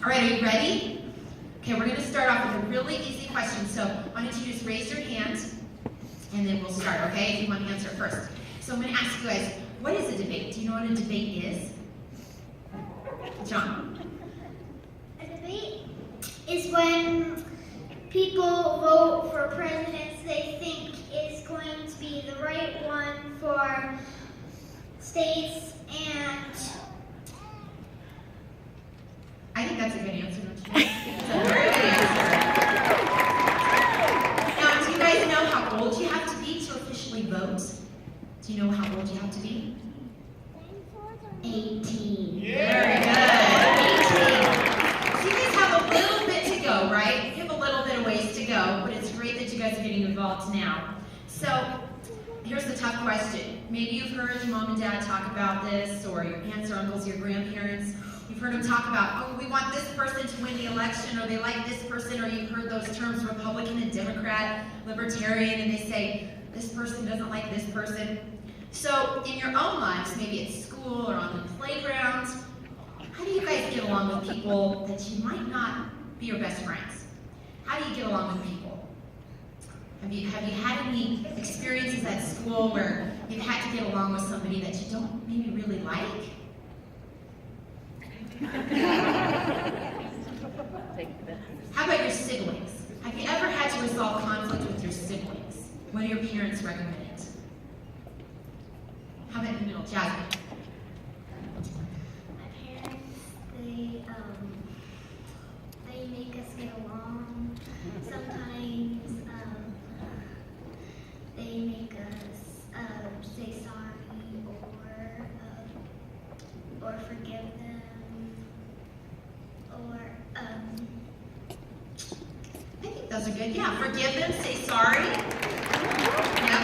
All right, are you ready? Okay, we're going to start off with a really easy question. So why don't you just raise your hand, and then we'll start, okay, if you want to answer first. So I'm going to ask you guys, what is a debate? Do you know what a debate is? John? A debate is when people vote for presidents they think is going to be the right one for states, and I think that's a good answer, don't you? That's a very good answer. Now, do you guys know how old you have to be to officially vote? Do you know how old you have to be? 18. Very good. 18. So you guys have a little bit to go, right? You have a little bit of ways to go, but it's great that you guys are getting involved now. So here's the tough question. Maybe you've heard your mom and dad talk about this, or your aunts or uncles, your grandparents. You've heard them talk about, oh, we want this person to win the election, or they like this person, or you've heard those terms, Republican and Democrat, Libertarian, and they say, this person doesn't like this person. So in your own lives, maybe at school or on the playground, how do you guys get along with people that you might not be your best friends? How do you get along with people? Have you had any experiences at school where you've had to get along with somebody that you don't maybe really like? How about your siblings? Have you ever had to resolve conflict with your siblings? What do your parents recommend? How about in the middle? Jasmine? My parents, they make us get along. Sometimes they make us say sorry or forgive them, or I think those are good. Yeah, forgive them, say sorry. Yeah.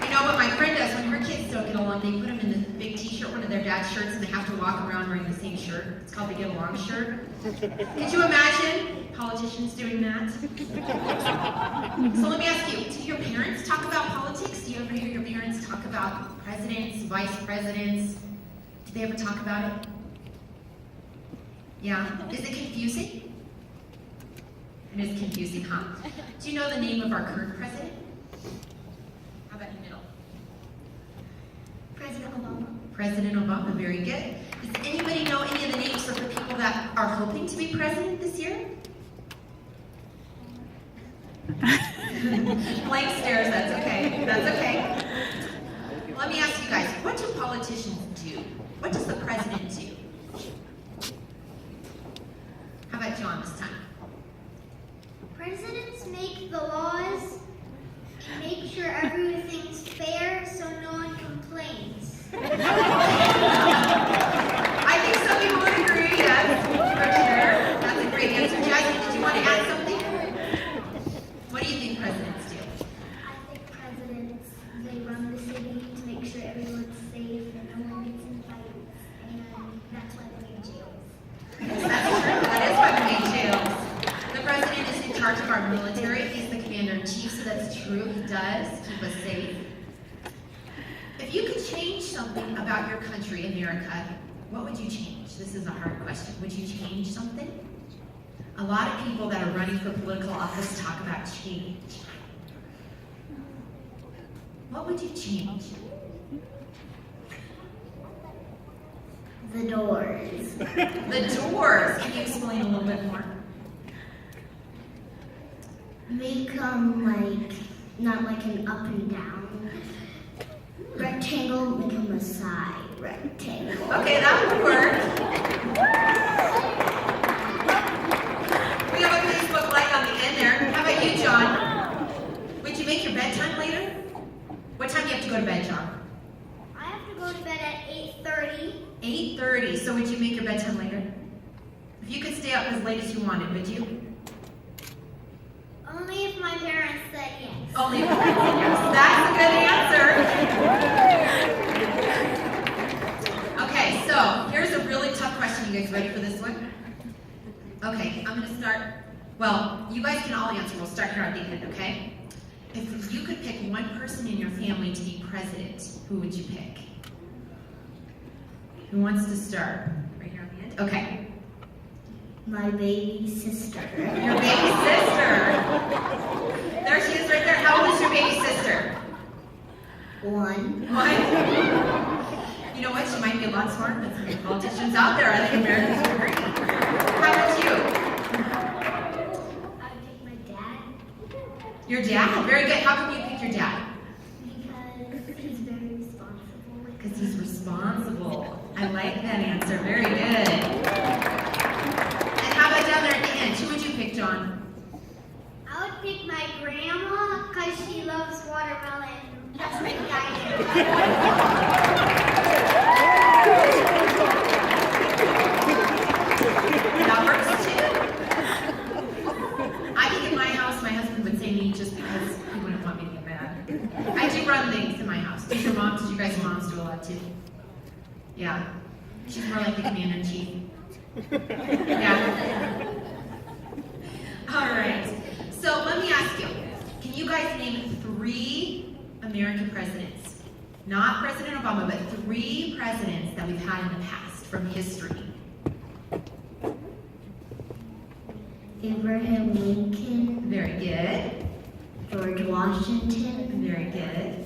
You know what my friend does when her kids don't get along, they put them in the big t-shirt, one of their dad's shirts, and they have to walk around wearing the same shirt. It's called the Get Along shirt. Could you imagine politicians doing that? So let me ask you, do your parents talk about politics? Do you ever hear your parents talk about presidents, vice presidents? Do they ever talk about it? Yeah? Is it confusing? It is confusing, huh? Do you know the name of our current president? How about in the middle? President Obama. President Obama, very good. Does anybody know any of the names of the people that are hoping to be president this year? Blank stares, that's okay. That's okay. Let me ask you guys, what do politicians do? What does the president do? How about John this time? Presidents make the laws and make sure everything's fair so no one complains. I think some people would agree, yes, for sure. That's a great answer. Jasmine, did you want to add something? What do you think presidents do? I think presidents, they run the city to make sure everyone's safe and no one gets in fights, and that's why they make jails. Yes, that's true. That is why we make jails. The president is in charge of our military. He's the commander-in-chief, so that's true. He does keep us safe. If you could change something about your country, America, what would you change? This is a hard question. Would you change something? A lot of people that are running for political office talk about change. What would you change? The doors. The doors. Can you explain a little bit more? Make them not like an up and down rectangle, make them a side rectangle. Okay, that would work. We have a Facebook like on the end there. How about you, John? Would you make your bedtime later? What time do you have to go to bed, John? I have to go to bed at 8:30. 8:30. So would you make your bedtime later? If you could stay up as late as you wanted, would you? Only if my parents said yes. Only if yes. That's a good answer. Okay, so here's a really tough question. You guys ready for this one? Okay, I'm going to start. Well, you guys can all answer. We'll start here at the end, okay? If you could pick one person in your family to be president, who would you pick? Who wants to start? Right here on the end? Okay. My baby sister. Your baby sister. There she is right there. How old is your baby sister? 1. What? You know what? She might be a lot smarter than some of the politicians out there. I think Americans would agree. How about you? I pick my dad Your dad? Very good. How come you pick your dad? because he's very responsible. Because he's responsible. I like that answer. Very good. And how about down there at the end? Who would you pick, John? I would pick my grandma because she loves watermelon. That's my diet. That works too. I think in my house, my husband would say me just because he wouldn't want me to get mad. I do run things in my house. Did you guys moms do a lot too? Yeah. She's more like the commander-in-chief. Yeah. All right. So let me ask you, can you guys name 3 American presidents? Not President Obama, but 3 presidents that we've had in the past from history. Abraham Lincoln, Very good. George Washington, Very good.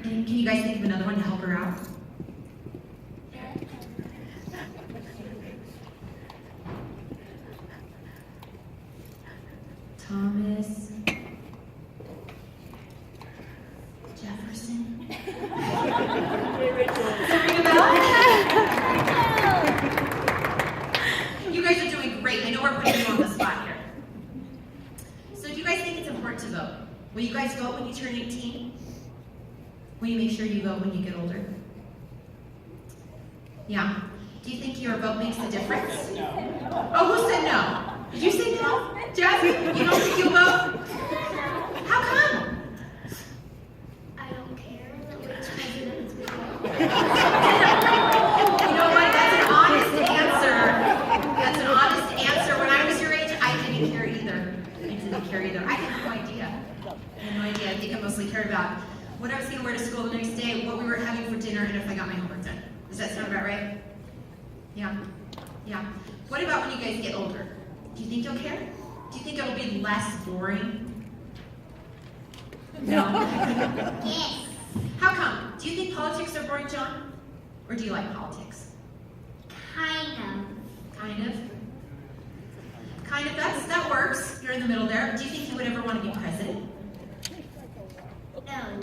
Can you guys think of another one to help her out? Thomas Jefferson. Does it ring a bell? You guys are doing great. I know we're putting you on the spot here. So do you guys think it's important to vote? Will you guys vote when you turn 18? Will you make sure you vote when you get older? Yeah. Do you think your vote makes a difference? No. Oh, who said no? Did you say no? Jasmine, you don't think you'll vote? How come? I don't care which president's we You know what? That's an honest answer. That's an honest answer. When I was your age, I didn't care either. I had no idea. I think I mostly cared about what I was going to wear to school the next day, what we were having for dinner, and if I got my homework done. Does that sound about right? Yeah. Yeah. What about when you guys get older? Do you think you'll care? Do you think it'll be less boring? No? Yes. How come? Do you think politics are boring, John? Or do you like politics? Kind of. Kind of? Kind of, that works. You're in the middle there. Do you think you would ever want to be president? No.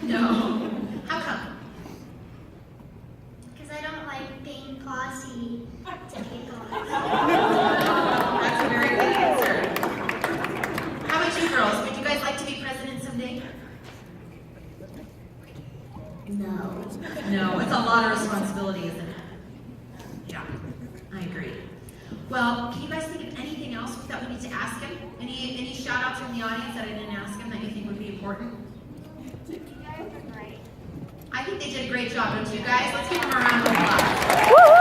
No. How come? Because I don't like being posse to people. That's a very good answer. How about you girls? Would you guys like to be president someday? No. No, it's a lot of responsibility, isn't it? Yeah, I agree. Well, can you guys think of anything else that we need to ask him? Any shout outs from the audience that I didn't ask him that you think would be important? You guys are great. I think they did a great job, don't you guys? Let's give them a round of applause.